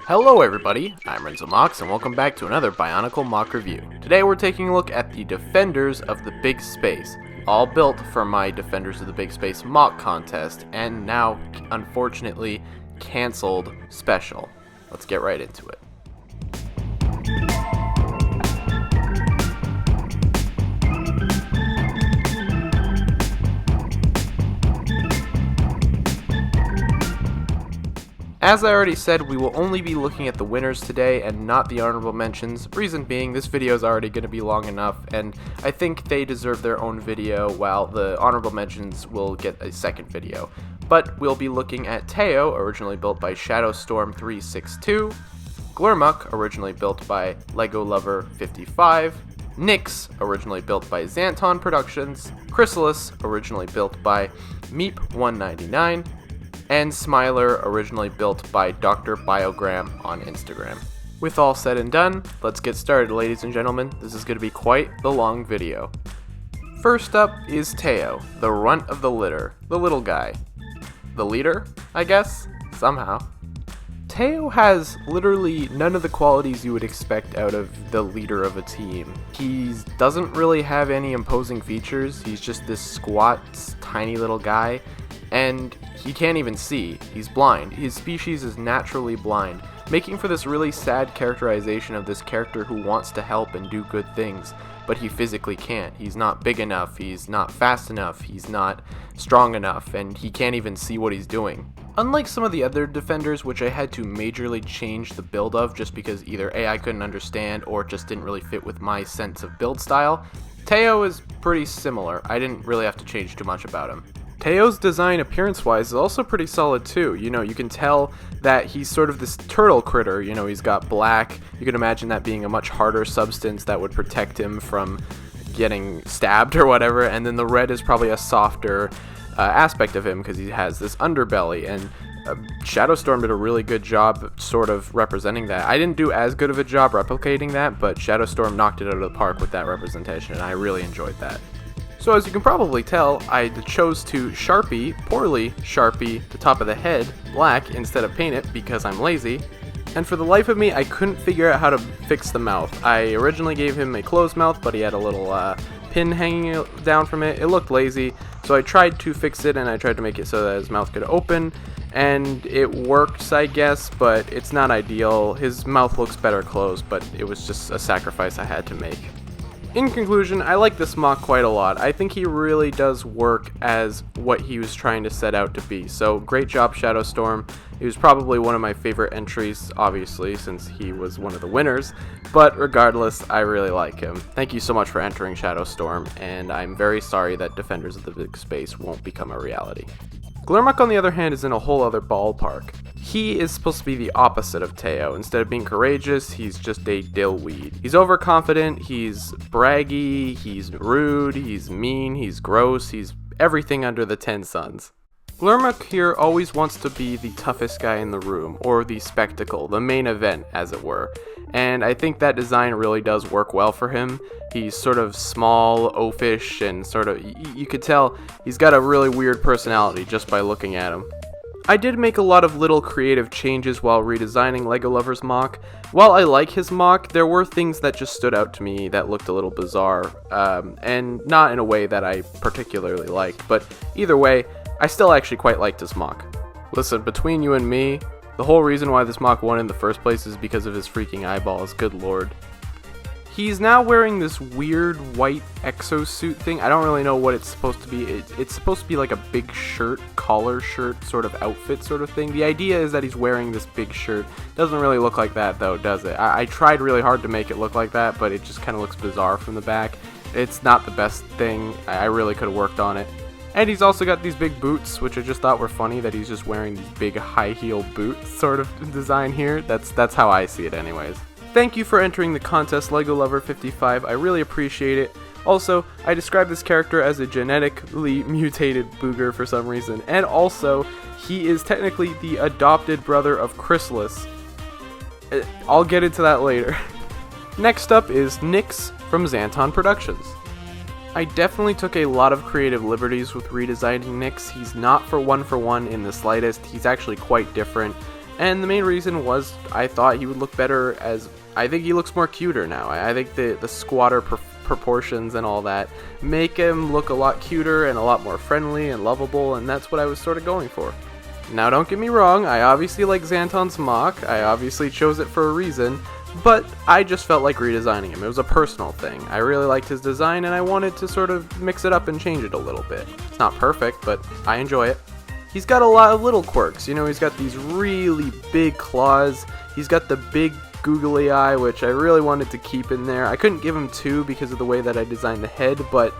Hello everybody, I'm Renzo MOC, and welcome back to another Bionicle MOC review. Today we're taking a look at the Defenders of the Big Space, all built for my Defenders of the Big Space MOC contest, and now, unfortunately, cancelled special. Let's get right into it. As I already said, we will only be looking at the winners today and not the honorable mentions. Reason being, this video is already going to be long enough, and I think they deserve their own video, while the honorable mentions will get a second video. But we'll be looking at Teo, originally built by Shadowstorm362, Glurmuk, originally built by Lego Lover 55, Nyx, originally built by Xanton Productions, Chrysalis, originally built by Meep199, and Smiler, originally built by Dr. Biogram on Instagram. With all said and done, let's get started, ladies and gentlemen. This is going to be quite the long video. First up is Teo, the runt of the litter, the little guy. The leader, I guess? Somehow. Teo has literally none of the qualities you would expect out of the leader of a team. He doesn't really have any imposing features. He's just this squat, tiny little guy, and he can't even see. He's blind. His species is naturally blind, making for this really sad characterization of this character who wants to help and do good things, but he physically can't. He's not big enough, he's not fast enough, he's not strong enough, and he can't even see what he's doing. Unlike some of the other defenders, which I had to majorly change the build of just because either A, I couldn't understand, or it just didn't really fit with my sense of build style, Teo is pretty similar. I didn't really have to change too much about him. Teo's design appearance-wise is also pretty solid too. You know, you can tell that he's sort of this turtle critter. You know, he's got black. You can imagine that being a much harder substance that would protect him from getting stabbed or whatever. And then the red is probably a softer aspect of him because he has this underbelly. And Shadowstorm did a really good job sort of representing that. I didn't do as good of a job replicating that, but Shadowstorm knocked it out of the park with that representation, and I really enjoyed that. So as you can probably tell, I chose to poorly Sharpie the top of the head black instead of paint it because I'm lazy. And for the life of me, I couldn't figure out how to fix the mouth. I originally gave him a closed mouth, but he had a little pin hanging down from it. It looked lazy, so I tried to fix it, and I tried to make it so that his mouth could open, and it works, I guess, but it's not ideal. His mouth looks better closed, but it was just a sacrifice I had to make. In conclusion, I like this MOC quite a lot. I think he really does work as what he was trying to set out to be. So great job, Shadowstorm. He was probably one of my favorite entries, obviously, since he was one of the winners. But regardless, I really like him. Thank you so much for entering Shadowstorm, and I'm very sorry that Defenders of the Big Space won't become a reality. Glurmuk, on the other hand, is in a whole other ballpark. He is supposed to be the opposite of Teo. Instead of being courageous, he's just a dillweed. He's overconfident, he's braggy, he's rude, he's mean, he's gross, he's everything under the 10 suns. Glurmuk here always wants to be the toughest guy in the room, or the spectacle, the main event, as it were. And I think that design really does work well for him. He's sort of small, oafish, and sort of, you could tell he's got a really weird personality just by looking at him. I did make a lot of little creative changes while redesigning Lego Lover's MOC. While I like his MOC, there were things that just stood out to me that looked a little bizarre, and not in a way that I particularly liked, but either way, I still actually quite liked his MOC. Listen, between you and me, the whole reason why this MOC won in the first place is because of his freaking eyeballs, good lord. He's now wearing this weird white exosuit thing. I don't really know what it's supposed to be. It's supposed to be like a big shirt, collar shirt sort of outfit sort of thing. The idea is that he's wearing this big shirt. Doesn't really look like that though, does it? I tried really hard to make it look like that, but it just kind of looks bizarre from the back. It's not the best thing. I really could have worked on it. And he's also got these big boots, which I just thought were funny, that he's just wearing these big high heel boots sort of design here. That's how I see it anyways. Thank you for entering the contest, Lego Lover 55. I really appreciate it. Also, I described this character as a genetically mutated booger for some reason. And also, he is technically the adopted brother of Chrysalis. I'll get into that later. Next up is Nyx from Xanton Productions. I definitely took a lot of creative liberties with redesigning Nyx. He's not for one in the slightest. He's actually quite different. And the main reason was I thought he would look better as, I think he looks more cuter now. I think the squatter proportions and all that make him look a lot cuter and a lot more friendly and lovable, and that's what I was sort of going for. Now don't get me wrong, I obviously like Xanton's MOC, I obviously chose it for a reason, but I just felt like redesigning him. It was a personal thing. I really liked his design and I wanted to sort of mix it up and change it a little bit. It's not perfect, but I enjoy it. He's got a lot of little quirks, you know, he's got these really big claws, he's got the big googly eye, which I really wanted to keep in there. I couldn't give him two because of the way that I designed the head, but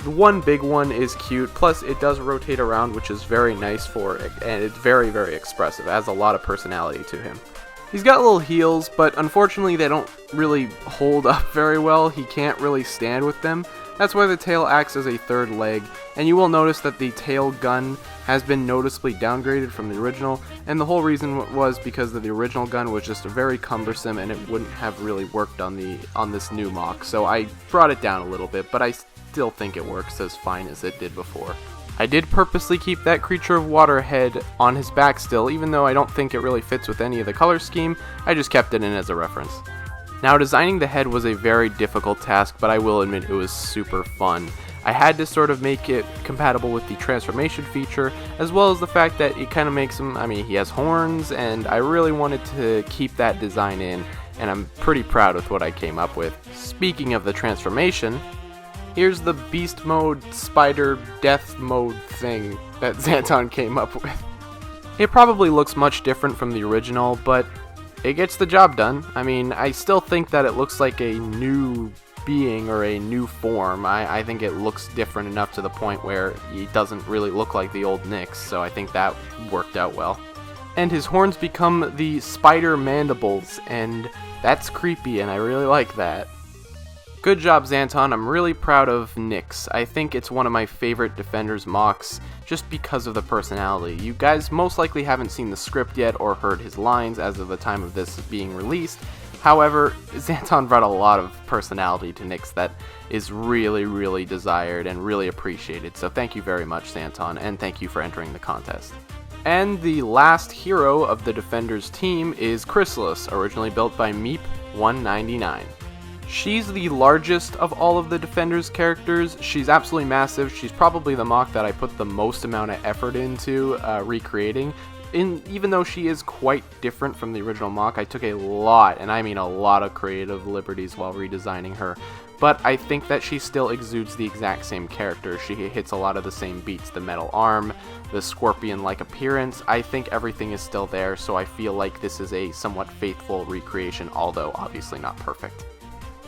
the one big one is cute, plus it does rotate around, which is very nice for it, and it's very, very expressive. It has a lot of personality to him. He's got little heels, but unfortunately they don't really hold up very well. He can't really stand with them. That's why the tail acts as a third leg, and you will notice that the tail gun has been noticeably downgraded from the original, and the whole reason was because the original gun was just very cumbersome and it wouldn't have really worked on this new MOC, so I brought it down a little bit, but I still think it works as fine as it did before. I did purposely keep that creature of water head on his back still, even though I don't think it really fits with any of the color scheme. I just kept it in as a reference. Now, designing the head was a very difficult task, but I will admit it was super fun. I had to sort of make it compatible with the transformation feature, as well as the fact that it kind of makes him, I mean, he has horns, and I really wanted to keep that design in, and I'm pretty proud with what I came up with. Speaking of the transformation, here's the beast mode, spider, death mode thing that Xanton came up with. It probably looks much different from the original, but it gets the job done. I mean, I still think that it looks like a new being or a new form. I think it looks different enough to the point where it doesn't really look like the old Nyx, so I think that worked out well. And his horns become the spider mandibles, and that's creepy, and I really like that. Good job, Xanton. I'm really proud of Nyx. I think it's one of my favorite Defenders MOCs just because of the personality. You guys most likely haven't seen the script yet or heard his lines as of the time of this being released. However, Xanton brought a lot of personality to Nyx that is really, really desired and really appreciated. So thank you very much, Xanton, and thank you for entering the contest. And the last hero of the Defenders team is Chrysalis, originally built by Meep199. She's the largest of all of the Defenders characters. She's absolutely massive. She's probably the MOC that I put the most amount of effort into recreating. Even though she is quite different from the original MOC, I took a lot, and I mean a lot of creative liberties while redesigning her. But I think that she still exudes the exact same character. She hits a lot of the same beats, the metal arm, the scorpion-like appearance. I think everything is still there, so I feel like this is a somewhat faithful recreation, although obviously not perfect.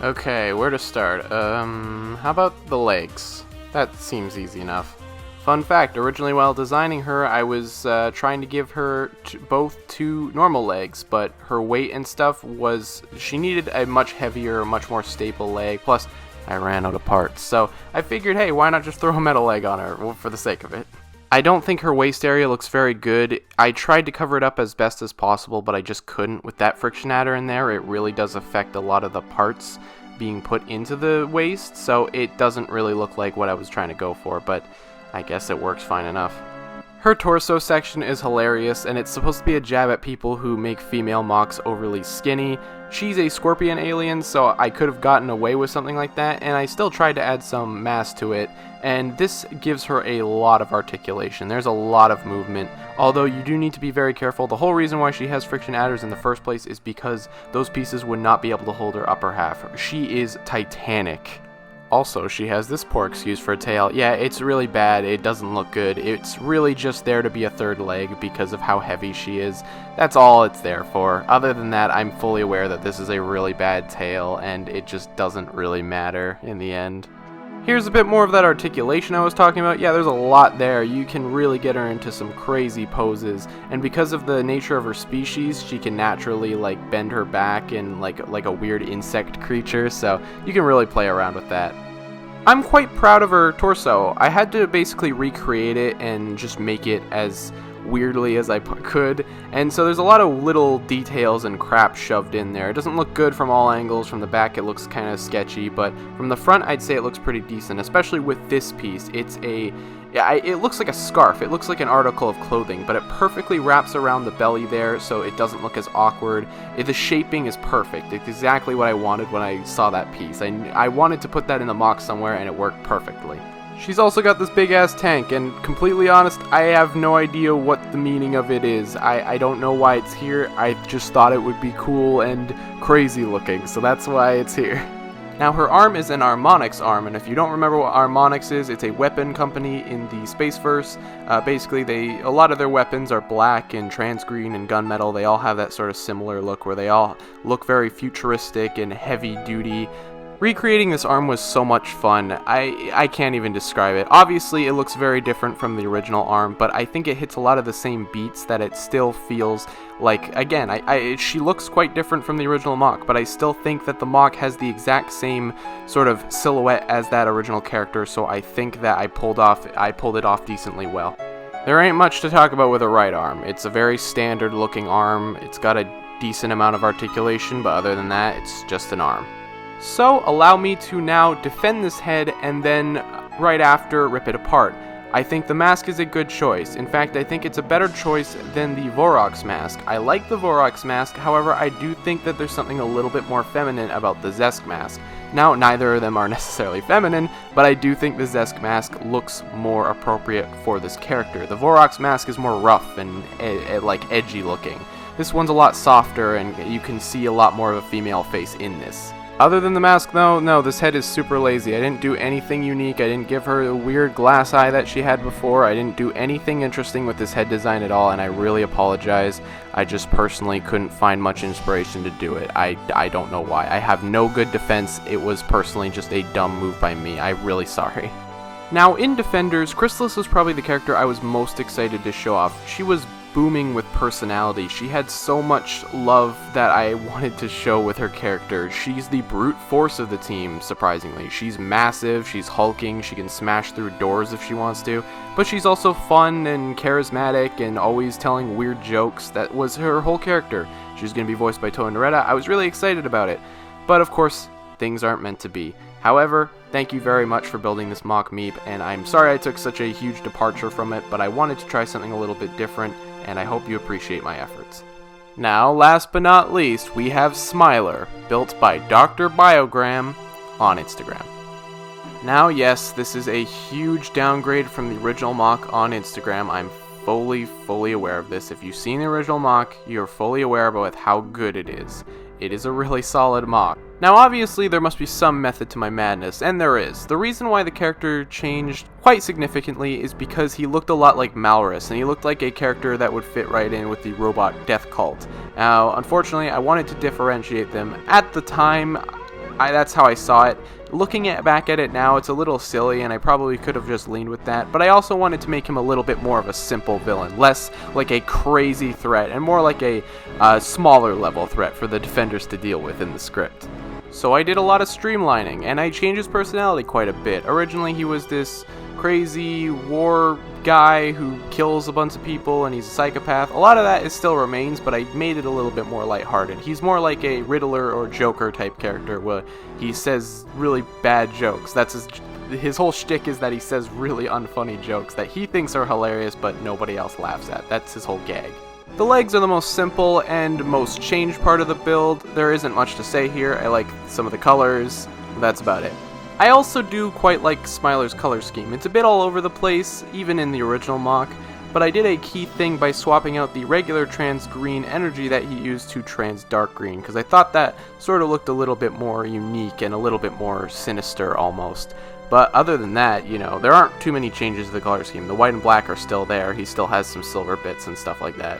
Okay, where to start? How about the legs? That seems easy enough. Fun fact, originally while designing her, I was trying to give her both two normal legs, but her weight and stuff she needed a much heavier, much more stable leg, plus I ran out of parts. So I figured, hey, why not just throw a metal leg on her, for the sake of it. I don't think her waist area looks very good. I tried to cover it up as best as possible, but I just couldn't. With that friction adder in there, it really does affect a lot of the parts being put into the waist, so it doesn't really look like what I was trying to go for, but I guess it works fine enough. Her torso section is hilarious, and it's supposed to be a jab at people who make female MOCs overly skinny. She's a scorpion alien, so I could have gotten away with something like that, and I still tried to add some mass to it, and this gives her a lot of articulation. There's a lot of movement, although you do need to be very careful. The whole reason why she has friction adders in the first place is because those pieces would not be able to hold her upper half. She is titanic. Also, she has this poor excuse for a tail. Yeah, it's really bad. It doesn't look good. It's really just there to be a third leg because of how heavy she is. That's all it's there for. Other than that, I'm fully aware that this is a really bad tail, and it just doesn't really matter in the end. Here's a bit more of that articulation I was talking about. Yeah, there's a lot there. You can really get her into some crazy poses, and because of the nature of her species, she can naturally like bend her back in like a weird insect creature, so you can really play around with that. I'm quite proud of her torso. I had to basically recreate it and just make it as weirdly as I could, and so there's a lot of little details and crap shoved in there. It doesn't look good from all angles. From the back it looks kind of sketchy, but from the front I'd say it looks pretty decent, especially with this piece. It's Yeah, it looks like a scarf. It looks like an article of clothing, but it perfectly wraps around the belly there, so it doesn't look as awkward. The shaping is perfect. It's exactly what I wanted when I saw that piece. I wanted to put that in the MOC somewhere, and it worked perfectly. She's also got this big-ass tank, and completely honest, I have no idea what the meaning of it is. I don't know why it's here. I just thought it would be cool and crazy looking, so that's why it's here. Now, her arm is an Harmonix arm, and if you don't remember what Harmonix is, it's a weapon company in the Spaceverse. Basically, a lot of their weapons are black and transgreen and gunmetal. They all have that sort of similar look where they all look very futuristic and heavy-duty. Recreating this arm was so much fun. I can't even describe it. Obviously, it looks very different from the original arm, but I think it hits a lot of the same beats that it still feels like. Again, she looks quite different from the original MOC, but I still think that the MOC has the exact same sort of silhouette as that original character, so I think that I pulled it off decently well. There ain't much to talk about with her right arm. It's a very standard looking arm. It's got a decent amount of articulation, but other than that, it's just an arm. So, allow me to now defend this head and then, right after, rip it apart. I think the mask is a good choice. In fact, I think it's a better choice than the Vorox mask. I like the Vorox mask, however, I do think that there's something a little bit more feminine about the Zesk mask. Now, neither of them are necessarily feminine, but I do think the Zesk mask looks more appropriate for this character. The Vorox mask is more rough and, like, edgy looking. This one's a lot softer, and you can see a lot more of a female face in this. Other than the mask, though, no, this head is super lazy. I didn't do anything unique. I didn't give her the weird glass eye that she had before. I didn't do anything interesting with this head design at all, and I really apologize. I just personally couldn't find much inspiration to do it. I don't know why. I have no good defense. It was personally just a dumb move by me. I'm really sorry. Now, in Defenders, Chrysalis was probably the character I was most excited to show off. She was booming with personality. She had so much love that I wanted to show with her character. She's the brute force of the team, surprisingly. She's massive, she's hulking, she can smash through doors if she wants to, but she's also fun and charismatic and always telling weird jokes. That was her whole character. She was going to be voiced by Toa Narita. I was really excited about it, but of course, things aren't meant to be. However, thank you very much for building this MOC Meep, and I'm sorry I took such a huge departure from it, but I wanted to try something a little bit different, and I hope you appreciate my efforts. Now, last but not least, we have Smiler, built by Dr. Biogram on Instagram. Now, yes, this is a huge downgrade from the original MOC on Instagram. I'm fully aware of this. If you've seen the original MOC, you're fully aware about how good it is. It is a really solid MOC. Now, obviously, there must be some method to my madness, and there is. The reason why the character changed quite significantly is because he looked a lot like Malrus, and he looked like a character that would fit right in with the robot Death Cult. Now, unfortunately, I wanted to differentiate them. At the time, that's how I saw it. Looking back at it now, it's a little silly, and I probably could have just leaned with that, but I also wanted to make him a little bit more of a simple villain, less like a crazy threat, and more like a smaller level threat for the Defenders to deal with in the script. So I did a lot of streamlining, and I changed his personality quite a bit. Originally, he was this crazy war guy who kills a bunch of people, and he's a psychopath. A lot of that still remains, but I made it a little bit more lighthearted. He's more like a Riddler or Joker type character, where he says really bad jokes. That's his whole shtick is that he says really unfunny jokes that he thinks are hilarious, but nobody else laughs at. That's his whole gag. The legs are the most simple and most changed part of the build. There isn't much to say here. I like some of the colors. That's about it. I also do quite like Smiler's color scheme. It's a bit all over the place, even in the original MOC, but I did a key thing by swapping out the regular trans green energy that he used to trans dark green, because I thought that sort of looked a little bit more unique and a little bit more sinister almost. But other than that, you know, there aren't too many changes to the color scheme. The white and black are still there. He still has some silver bits and stuff like that.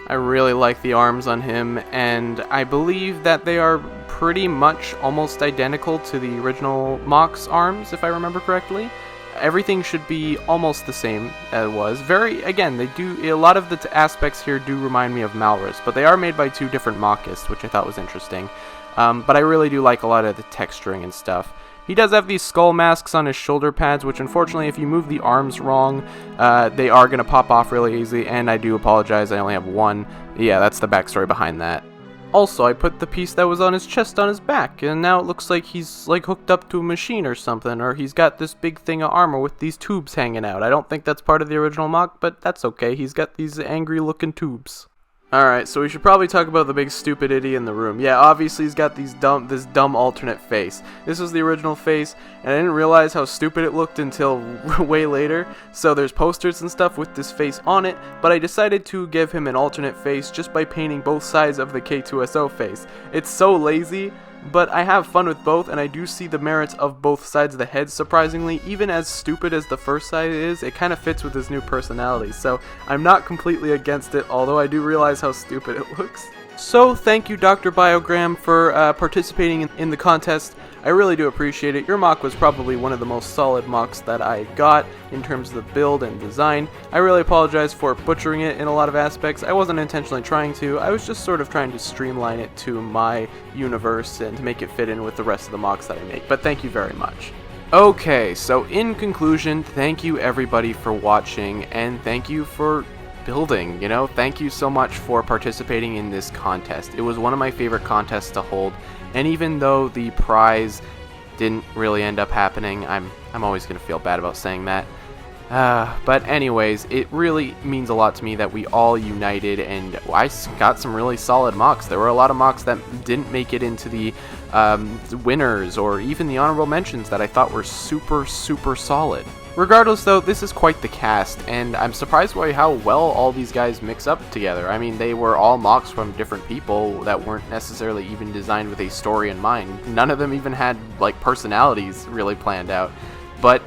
I really like the arms on him, and I believe that they are pretty much almost identical to the original MOC's arms, if I remember correctly. Everything should be almost the same as it was. A lot of the aspects here do remind me of Malrus, but they are made by two different MOCists, which I thought was interesting. But I really do like a lot of the texturing and stuff. He does have these skull masks on his shoulder pads, which unfortunately, if you move the arms wrong, they are going to pop off really easy, and I do apologize, I only have one. Yeah, that's the backstory behind that. Also, I put the piece that was on his chest on his back, and now it looks like he's like hooked up to a machine or something, or he's got this big thing of armor with these tubes hanging out. I don't think that's part of the original MOC, but that's okay. He's got these angry looking tubes. Alright, so we should probably talk about the big stupidity in the room. Yeah, obviously he's got this dumb alternate face. This was the original face, and I didn't realize how stupid it looked until way later. So there's posters and stuff with this face on it, but I decided to give him an alternate face just by painting both sides of the K2SO face. It's so lazy, but I have fun with both, and I do see the merits of both sides of the head, surprisingly. Even as stupid as the first side is, it kind of fits with his new personality, so I'm not completely against it, although I do realize how stupid it looks. So thank you, Dr. Biogram, for participating in the contest. I really do appreciate it. Your MOC was probably one of the most solid MOCs that I got in terms of the build and design. I really apologize for butchering it in a lot of aspects. I wasn't intentionally trying to. I was just sort of trying to streamline it to my universe and to make it fit in with the rest of the MOCs that I make. But thank you very much. Okay, so in conclusion, thank you everybody for watching, and thank you for building, thank you so much for participating in this contest. It was one of my favorite contests to hold, and even though the prize didn't really end up happening, I'm always going to feel bad about saying that. But anyways, it really means a lot to me that we all united, and I got some really solid MOCs. There were a lot of MOCs that didn't make it into the winners or even the honorable mentions that I thought were super solid. Regardless though, this is quite the cast, and I'm surprised by how well all these guys mix up together. I mean, they were all MOCs from different people that weren't necessarily even designed with a story in mind. None of them even had like personalities really planned out, but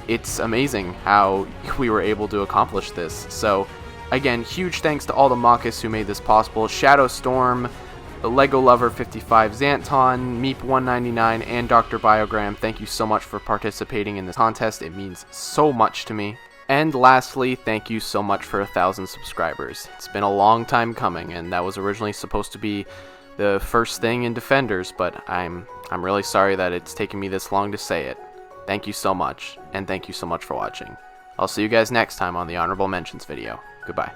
it's amazing how we were able to accomplish this. So again, huge thanks to all the MOCists who made this possible. Shadowstorm, Lego Lover 55, Xanton, Meep199, and Dr. Biogram, thank you so much for participating in this contest. It means so much to me. And lastly, thank you so much for 1,000 subscribers. It's been a long time coming, and that was originally supposed to be the first thing in Defenders, but I'm really sorry that it's taken me this long to say it. Thank you so much, and thank you so much for watching. I'll see you guys next time on the Honorable Mentions video. Goodbye.